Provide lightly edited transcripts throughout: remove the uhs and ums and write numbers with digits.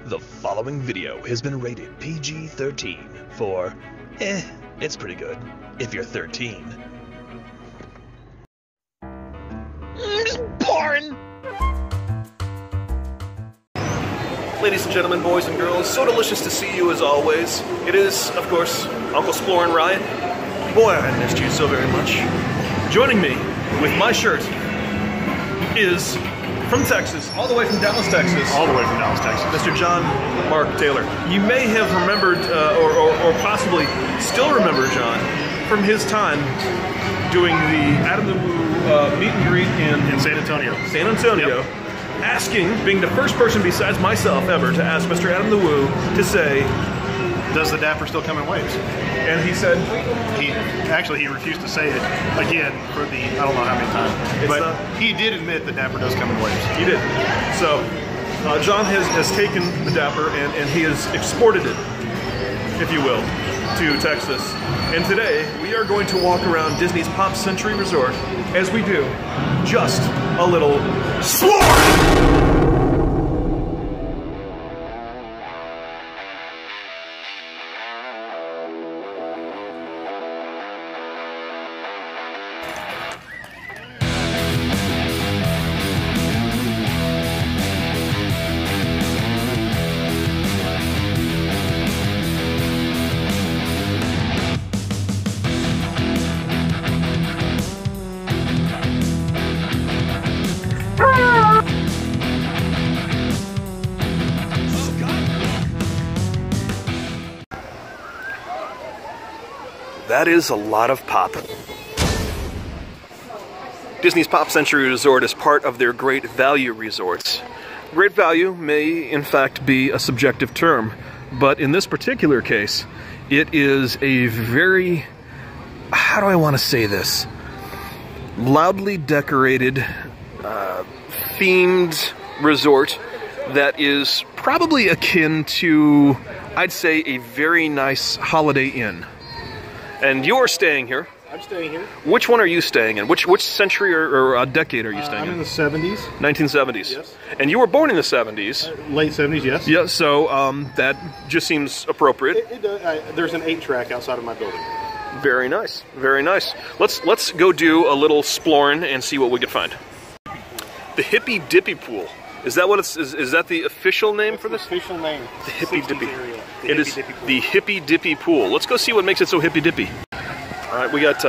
The following video has been rated PG-13 for, it's pretty good, if you're 13. Splorin! Ladies and gentlemen, boys and girls, so delicious to see you as always. It is, of course, Uncle Splorin Ryan. Boy, I missed you so very much. Joining me with my shirt is, from Texas, all the way from Dallas, Texas. All the way from Dallas, Texas. Mr. John Marc Taylor. You may have remembered, or possibly still remember John, from his time doing the Adam the Woo meet and greet in San Antonio. San Antonio. Yep. Asking, being the first person besides myself ever to ask Mr. Adam the Woo to say, does the Dapper still come in waves? And he said, he refused to say it again for the, I don't know how many times, but he did admit the Dapper does come in waves. He did. So John has taken the Dapper and he has exported it, if you will, to Texas. And today we are going to walk around Disney's Pop Century Resort as we do just a little Splorin! That is a lot of pop. Disney's Pop Century Resort is part of their Great Value resorts. Great value may, in fact, be a subjective term, but in this particular case, it is a very, how do I want to say this? Loudly decorated, themed resort that is probably akin to, I'd say, a very nice Holiday Inn. And you're staying here. I'm staying here. Which one are you staying in? Which century or decade are you staying in? I'm in the 70s. 1970s. Yes. And you were born in the 70s. Late 70s, yes. Yeah, so that just seems appropriate. There's an 8-track outside of my building. Very nice. Very nice. Let's go do a little Splorin and see what we can find. The Hippy Dippy Pool. Is that what it's? Is that the official name for this? Official name. The Hippy Dippy. It is the Hippy Dippy Pool. Let's go see what makes it so hippy dippy. All right, we got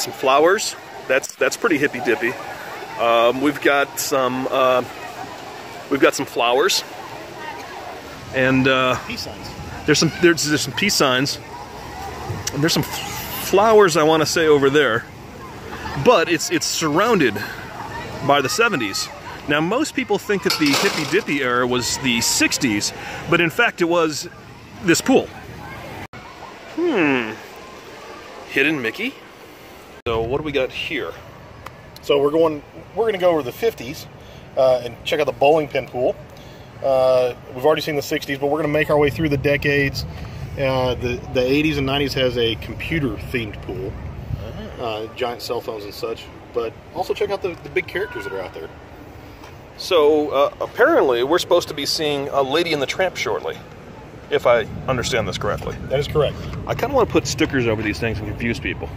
some flowers. That's pretty hippy dippy. We've got some flowers. And peace signs. There's some peace signs. And there's some flowers I want to say over there. But it's surrounded by the 70s. Now, most people think that the Hippy Dippy era was the 60s, but in fact it was this pool. Hidden Mickey? So what do we got here? So we're gonna go over the 50s and check out the bowling pin pool. We've already seen the 60s, but we're gonna make our way through the decades. The 80s and 90s has a computer-themed pool, giant cell phones and such, but also check out the big characters that are out there. So, apparently, we're supposed to be seeing a Lady and the Tramp shortly, if I understand this correctly. That is correct. I kind of want to put stickers over these things and confuse people.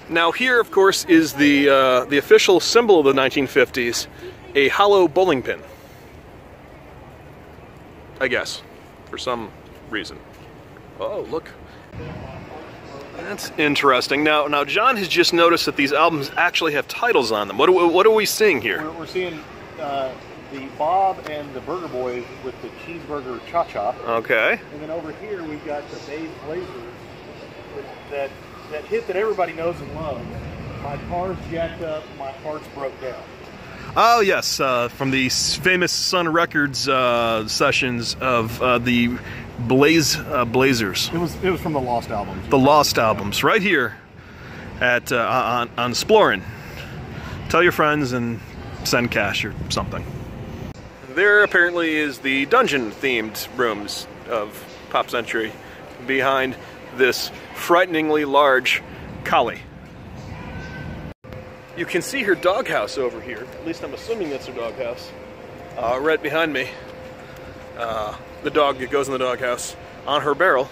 Now here, of course, is the official symbol of the 1950s, a hollow bowling pin. I guess, for some reason. Oh, look. That's interesting. Now, John has just noticed that these albums actually have titles on them. What are we seeing here? We're seeing the Bob and the Burger Boys with the cheeseburger cha-cha. Okay. And then over here we've got the Babe Blazers with that hit that everybody knows and loves. My car's jacked up, my heart's broke down. Oh yes, from the famous Sun Records sessions of the Blazers. It was from the Lost albums. The Lost albums, right here at on Splorin. Tell your friends and send cash or something. There apparently is the dungeon-themed rooms of Pop Century behind this frighteningly large collie. You can see her doghouse over here. At least I'm assuming that's her doghouse. Right behind me. the dog that goes in the doghouse on her barrel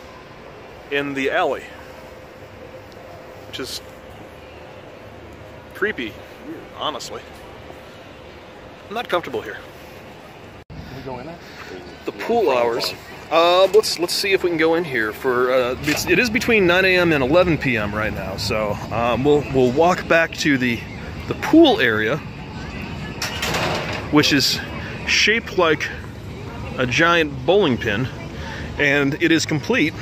in the alley, which is creepy, honestly. I'm not comfortable here. Can we go in there? The pool hours. Let's see if we can go in here for. It is between 9 a.m. and 11 p.m. right now, so we'll walk back to the pool area, which is shaped like a giant bowling pin, and it is complete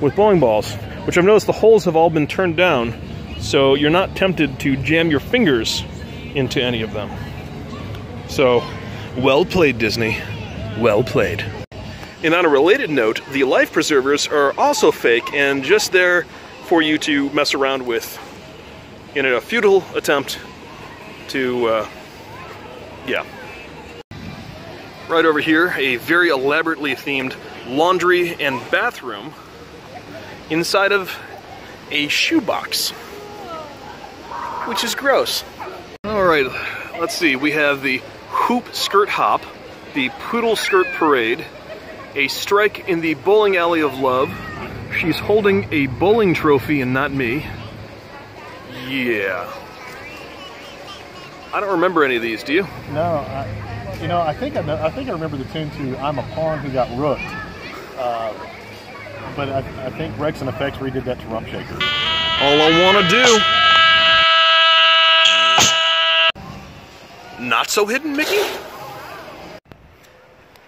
with bowling balls, which I've noticed the holes have all been turned down, so you're not tempted to jam your fingers into any of them. So, well played, Disney. Well played. And on a related note, the life preservers are also fake and just there for you to mess around with in a futile attempt to, yeah. Right over here, a very elaborately themed laundry and bathroom inside of a shoebox, which is gross. All right, let's see. We have the hoop skirt hop, the poodle skirt parade, a strike in the bowling alley of love. She's holding a bowling trophy and not me. Yeah. I don't remember any of these, do you? No, I think I remember the tune to "I'm a Pawn Who Got Rooked," but I think Rex and Effects redid that to Rump Shaker. All I want to do. Not so hidden, Mickey.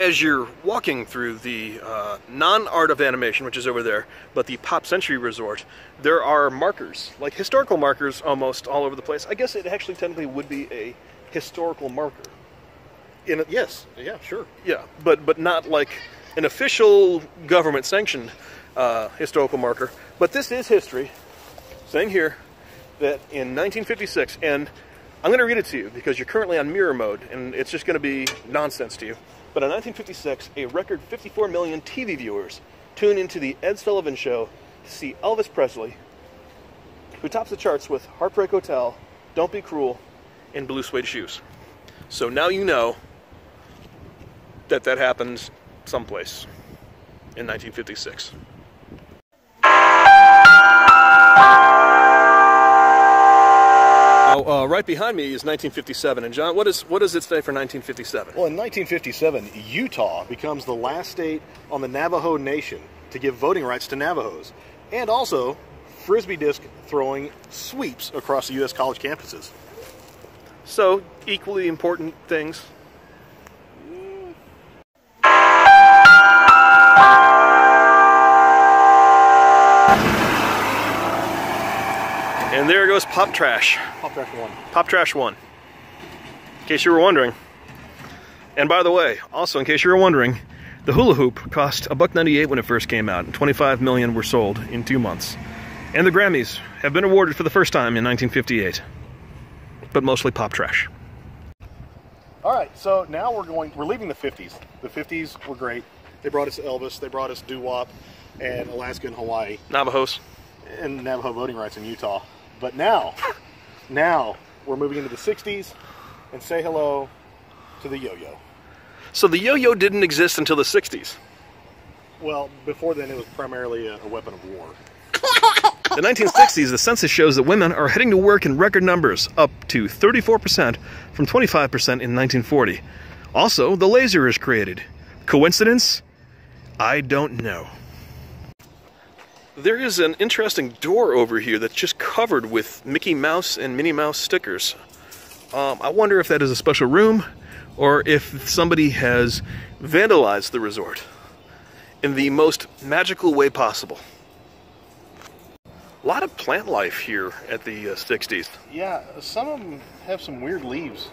As you're walking through the non-Art of Animation, which is over there, but the Pop Century Resort, there are markers, like historical markers almost all over the place. I guess it actually technically would be a historical marker. Yes, yeah, sure. Yeah, but not like an official government-sanctioned historical marker. But this is history, saying here that in 1956, and I'm going to read it to you because you're currently on mirror mode, and it's just going to be nonsense to you. But in 1956, a record 54 million TV viewers tuned into the Ed Sullivan Show to see Elvis Presley, who tops the charts with Heartbreak Hotel, Don't Be Cruel, and Blue Suede Shoes. So now you know that that happened someplace in 1956. Right behind me is 1957, and John, what does it say for 1957? Well, in 1957, Utah becomes the last state on the Navajo Nation to give voting rights to Navajos, and also frisbee disc throwing sweeps across the U.S. college campuses. So, equally important things. And there goes Pop Trash. Pop Trash 1. Pop Trash 1. In case you were wondering. And by the way, also in case you were wondering, the hula hoop cost $1.98 when it first came out, and 25 million were sold in 2 months. And the Grammys have been awarded for the first time in 1958. But mostly Pop Trash. All right, so now we're leaving the 50s. The 50s were great. They brought us Elvis, they brought us doo-wop, and Alaska and Hawaii. Navajos. And Navajo voting rights in Utah. But now we're moving into the 60s, and say hello to the yo-yo. So the yo-yo didn't exist until the 60s. Well, before then it was primarily a weapon of war. The 1960s, the census shows that women are heading to work in record numbers, up to 34% from 25% in 1940. Also, the laser is created. Coincidence? I don't know. There is an interesting door over here that's just covered with Mickey Mouse and Minnie Mouse stickers. I wonder if that is a special room, or if somebody has vandalized the resort in the most magical way possible. A lot of plant life here at the 60s. Yeah, some of them have some weird leaves.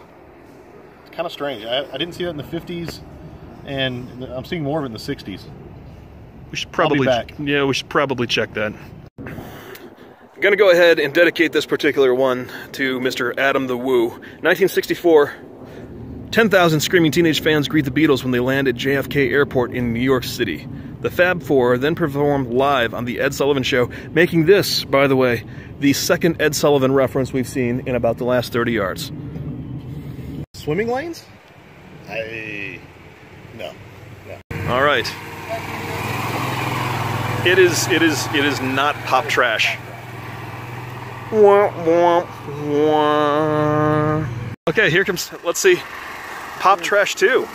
It's kind of strange. I didn't see that in the 50s, and I'm seeing more of it in the 60s. We should probably, yeah, we should probably check that. I'm going to go ahead and dedicate this particular one to Mr. Adam the Woo. 1964, 10,000 screaming teenage fans greet the Beatles when they land at JFK Airport in New York City. The Fab Four then performed live on the Ed Sullivan Show, making this, by the way, the second Ed Sullivan reference we've seen in about the last 30 yards. Swimming lanes? No. All right. It is not pop trash. Okay, here comes, let's see, Pop Trash 2.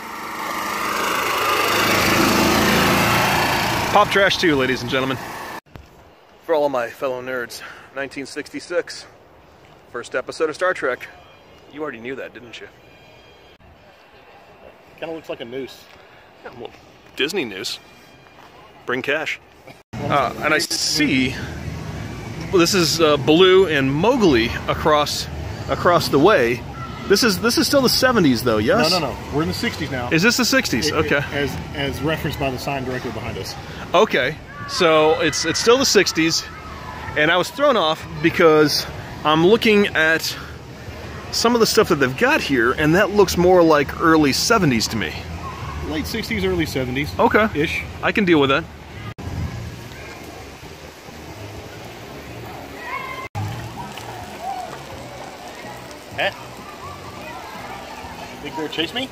Pop Trash 2, ladies and gentlemen. For all of my fellow nerds, 1966, first episode of Star Trek. You already knew that, didn't you? Kind of looks like a noose. Yeah, well, Disney news. Bring cash. And I see, well, this is Baloo and Mowgli across the way. This is still the 70s, though, yes? No. We're in the 60s now. Is this the 60s? Okay. As referenced by the sign directly behind us. Okay. So it's still the 60s, and I was thrown off because I'm looking at some of the stuff that they've got here, and that looks more like early 70s to me. Late 60s, early 70s. Okay. Ish. I can deal with that. Eh? Big Bear chase me?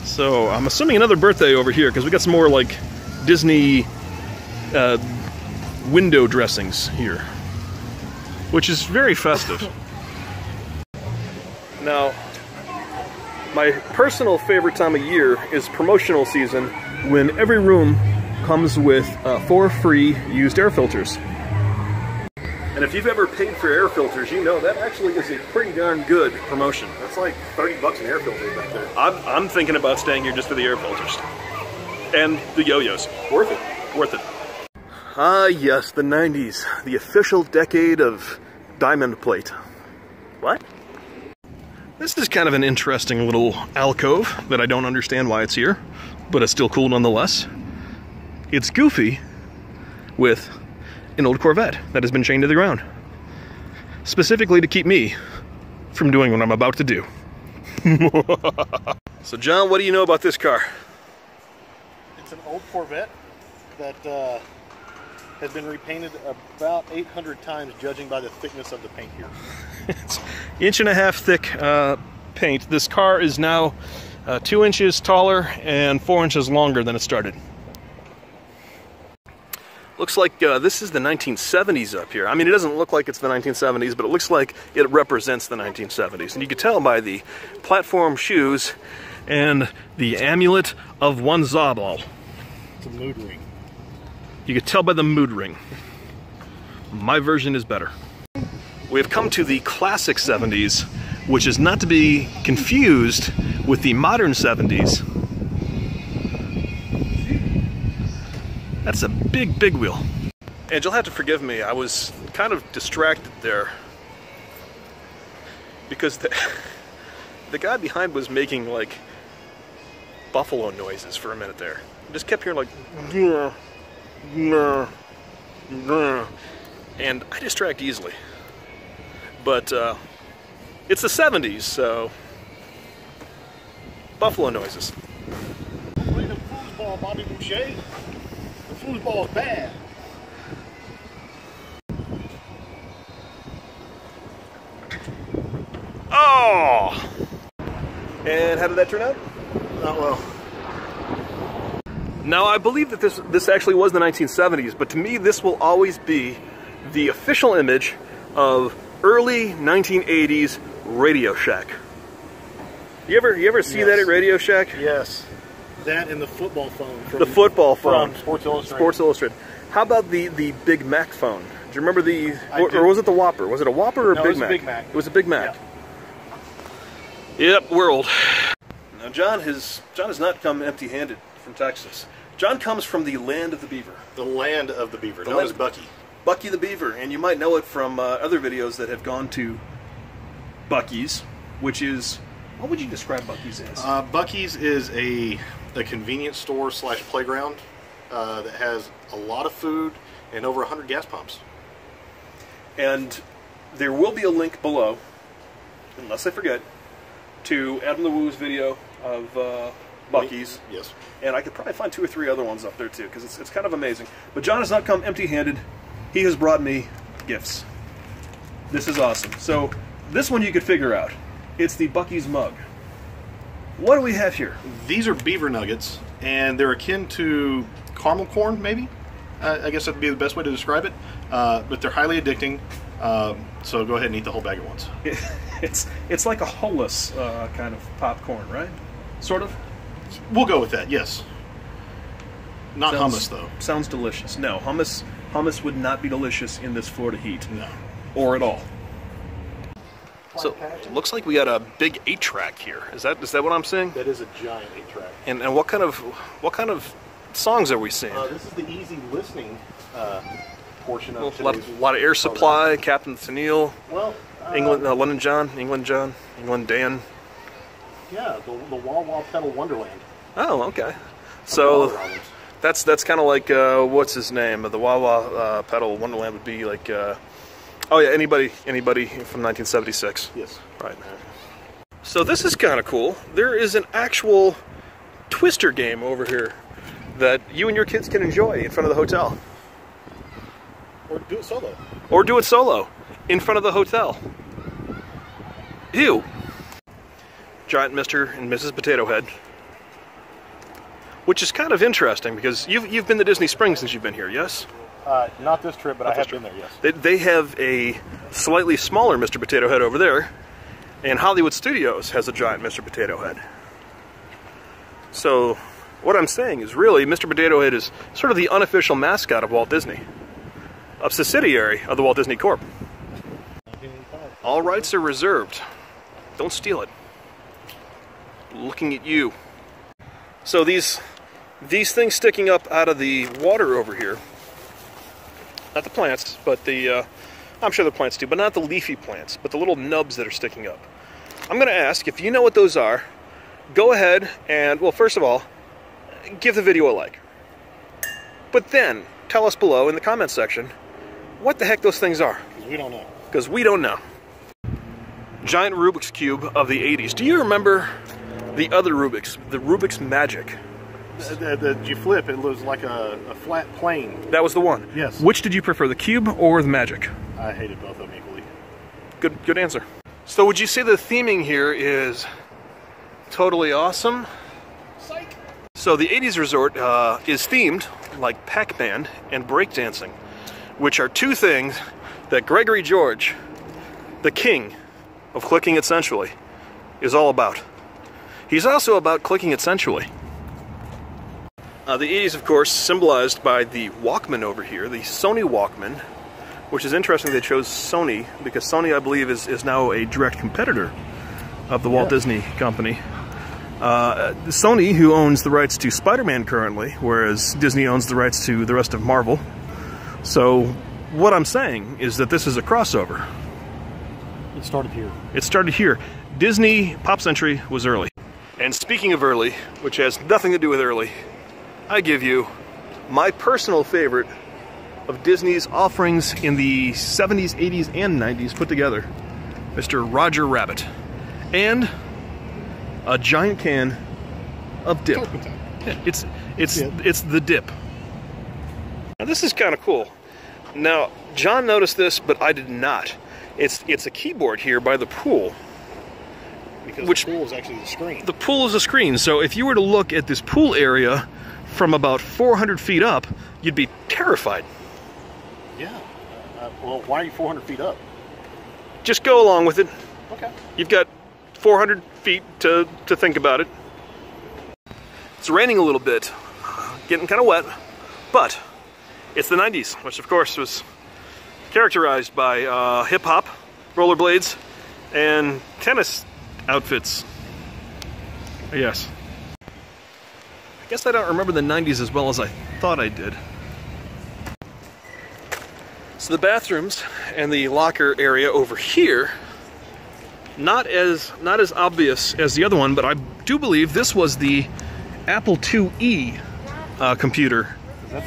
So I'm assuming another birthday over here because we got some more like Disney window dressings here, which is very festive. Now, my personal favorite time of year is promotional season, when every room comes with 4 free used air filters. And if you've ever paid for air filters, you know that actually is a pretty darn good promotion. That's like 30 bucks an air filter back there. I'm thinking about staying here just for the air filters. And the yo-yos. Worth it. Worth it. Ah, yes, the 90s. The official decade of diamond plate. What? This is kind of an interesting little alcove that I don't understand why it's here, but it's still cool nonetheless. It's Goofy with an old Corvette that has been chained to the ground, specifically to keep me from doing what I'm about to do. So John, what do you know about this car? It's an old Corvette that has been repainted about 800 times, judging by the thickness of the paint here. It's 1.5 inch thick paint. This car is now 2 inches taller and 4 inches longer than it started. Looks like this is the 1970s up here. I mean, it doesn't look like it's the 1970s, but it looks like it represents the 1970s. And you can tell by the platform shoes and the amulet of one Zabal. It's a mood ring. You can tell by the mood ring. My version is better. We have come to the classic 70s, which is not to be confused with the modern 70s. That's a big, big wheel. And you'll have to forgive me, I was kind of distracted there because the guy behind was making like buffalo noises for a minute there. I just kept hearing like, "Grr, grr, grr," and I distract easily. But it's the 70s, so buffalo noises. Don't play the foosball, Bobby Boucher. The foosball is bad. Oh! And how did that turn out? Not well. Now, I believe that this actually was the 1970s, but to me, this will always be the official image of early 1980s Radio Shack. You ever see that at Radio Shack? Yes. That and the football phone. From, the football phone. From Sports Illustrated. Sports Illustrated. How about the Big Mac phone? Do you remember the, or was it the Whopper? Was it a Whopper or a Big Mac? It was a Big Mac. It was a Big Mac. Yeah. Yep, we're old. Now, John has not come empty-handed from Texas. John comes from the land of the beaver. The land of the beaver, known as Bucky. Bucky the Beaver, and you might know it from other videos that have gone to Bucky's, which is, what would you describe Bucky's as? Bucky's is a convenience store / playground that has a lot of food and over 100 gas pumps. And there will be a link below, unless I forget, to Adam LeWoo's video of Bucky's. Yes. And I could probably find 2 or 3 other ones up there too, because it's kind of amazing. But John has not come empty-handed. He has brought me gifts. This is awesome. So this one you could figure out. It's the Bucky's mug. What do we have here? These are beaver nuggets, and they're akin to caramel corn, maybe? I guess that'd be the best way to describe it. But they're highly addicting, so go ahead and eat the whole bag at once. It's like a hummus kind of popcorn, right? Sort of? We'll go with that, yes. Not hummus, though. Sounds delicious. No, hummus would not be delicious in this Florida heat. No. Or at all. So, it looks like we got a big 8-track here. Is that what I'm seeing? That is a giant 8-track. And what kind of songs are we seeing? This is the easy listening portion of a lot of Air Supply, Captain Tennille, well, England, London John, England Dan. Yeah, the Wah Wah Pedal Wonderland. Oh, okay. So that's kind of like what's his name? The Wah Wah Pedal Wonderland would be like. Oh yeah, anybody from 1976. Yes. Right. So this is kind of cool. There is an actual Twister game over here that you and your kids can enjoy in front of the hotel. Or do it solo. Or do it solo in front of the hotel. Ew. Giant Mr. and Mrs. Potato Head. Which is kind of interesting because you've been to Disney Springs since you've been here, yes? Not this trip, but I have been there, yes. They have a slightly smaller Mr. Potato Head over there, and Hollywood Studios has a giant Mr. Potato Head. So, what I'm saying is really, Mr. Potato Head is sort of the unofficial mascot of Walt Disney, a subsidiary of the Walt Disney Corp. All rights are reserved. Don't steal it. Looking at you. So these things sticking up out of the water over here, not the plants, but I'm sure the plants do, but not the leafy plants, but the little nubs that are sticking up. I'm going to ask, if you know what those are, go ahead and, well, first of all, give the video a like. But then, tell us below in the comments section what the heck those things are. Because we don't know. Because we don't know. Giant Rubik's Cube of the 80s. Do you remember the other Rubik's, the Rubik's Magic? That you flip, it was like a flat plane. That was the one? Yes. Which did you prefer, the cube or the Magic? I hated both of them equally. Good answer. So would you say the theming here is totally awesome? Psych. So the 80s resort is themed like Pac-Man and breakdancing, which are two things that Gregory George, the king of clicking it sensually, is all about. He's also about clicking it sensually. The 80s, of course, symbolized by the Walkman over here, the Sony Walkman, which is interesting they chose Sony, because Sony, I believe, is now a direct competitor of the Walt Disney Company. Sony, who owns the rights to Spider-Man currently, whereas Disney owns the rights to the rest of Marvel. So, what I'm saying is that this is a crossover. It started here. It started here. Disney Pop Century was early. And speaking of early, which has nothing to do with early, I give you my personal favorite of Disney's offerings in the 70s, 80s, and 90s put together, Mr. Roger Rabbit, and a giant can of dip. Yeah, it's the dip. Now this is kind of cool. Now John noticed this, but I did not. It's a keyboard here by the pool. Because the pool is actually the screen. The pool is a screen, so if you were to look at this pool area from about 400 feet up, you'd be terrified. Yeah. Well, why are you 400 feet up? Just go along with it. Okay. You've got 400 feet to think about it. It's raining a little bit, getting kind of wet, but it's the 90s, which of course was characterized by hip-hop, rollerblades, and tennis outfits. Yes. I guess I don't remember the 90s as well as I thought I did. So the bathrooms and the locker area over here, not as obvious as the other one, but I do believe this was the Apple IIe computer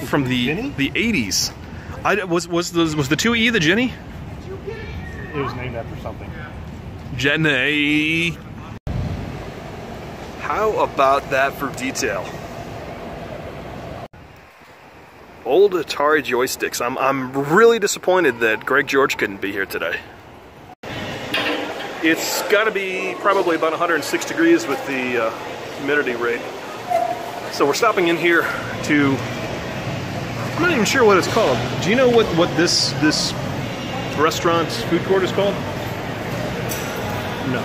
from the 80s. Was the 2E the Jenny? It was named after something. Jenny. How about that for detail? Old Atari joysticks. I'm really disappointed that Greg George couldn't be here today. It's got to be probably about 106 degrees with the humidity rate. So we're stopping in here to, I'm not even sure what it's called. Do you know what this restaurant food court is called? No.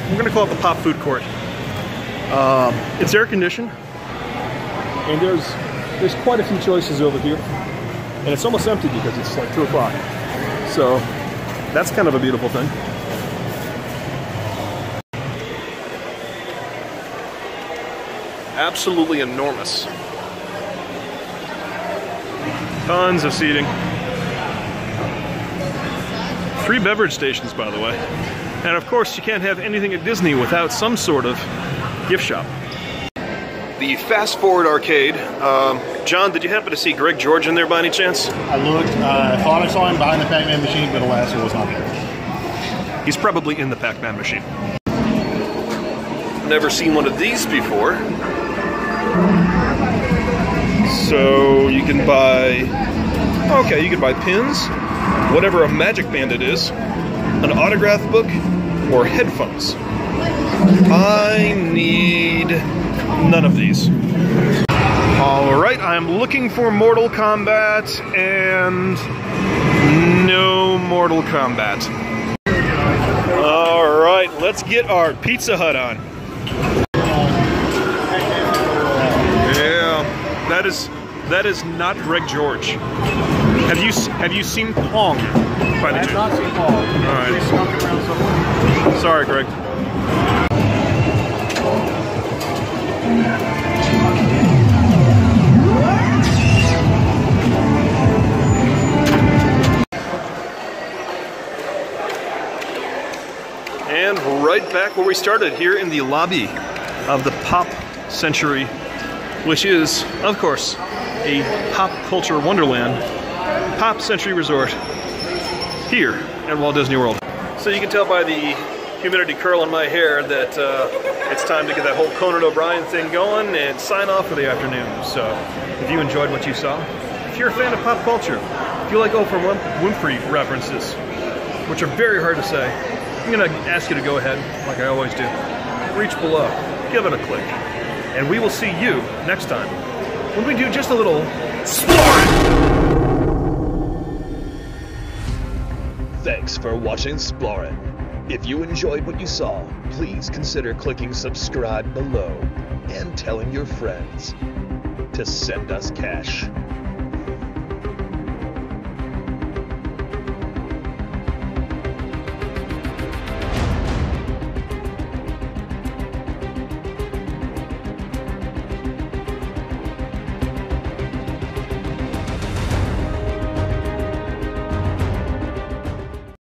We're gonna call it the Pop Food Court. It's air conditioned, and there's quite a few choices over here, and it's almost empty because it's like 2 o'clock. So that's kind of a beautiful thing. Absolutely enormous. Tons of seating. 3 beverage stations, by the way. And of course, you can't have anything at Disney without some sort of gift shop. The Fast Forward Arcade. John, did you happen to see Greg George in there by any chance? I looked, thought I saw him behind the Pac-Man machine, but alas, it was not there. He's probably in the Pac-Man machine. Never seen one of these before. So you can buy, okay, you can buy pins, whatever a Magic Bandit is, an autograph book, or headphones. I need none of these. Alright, I'm looking for Mortal Kombat, and no Mortal Kombat. Alright, let's get our Pizza Hut on. Yeah, that is not Greg George. Have you seen Pong? By the I have not seen Paul. Alright. He's smoking around somewhere. Sorry, Greg. And right back where we started, here in the lobby of the Pop Century, which is, of course, a pop culture wonderland, Pop Century Resort, here at Walt Disney World. So you can tell by the humidity curl in my hair that it's time to get that whole Conan O'Brien thing going and sign off for the afternoon. So if you enjoyed what you saw, if you're a fan of pop culture, if you like Oprah Winfrey references, which are very hard to say, I'm gonna ask you to go ahead, like I always do, reach below, give it a click, and we will see you next time when we do just a little Splorin! Thanks for watching Splorin. If you enjoyed what you saw, please consider clicking subscribe below and telling your friends to send us cash.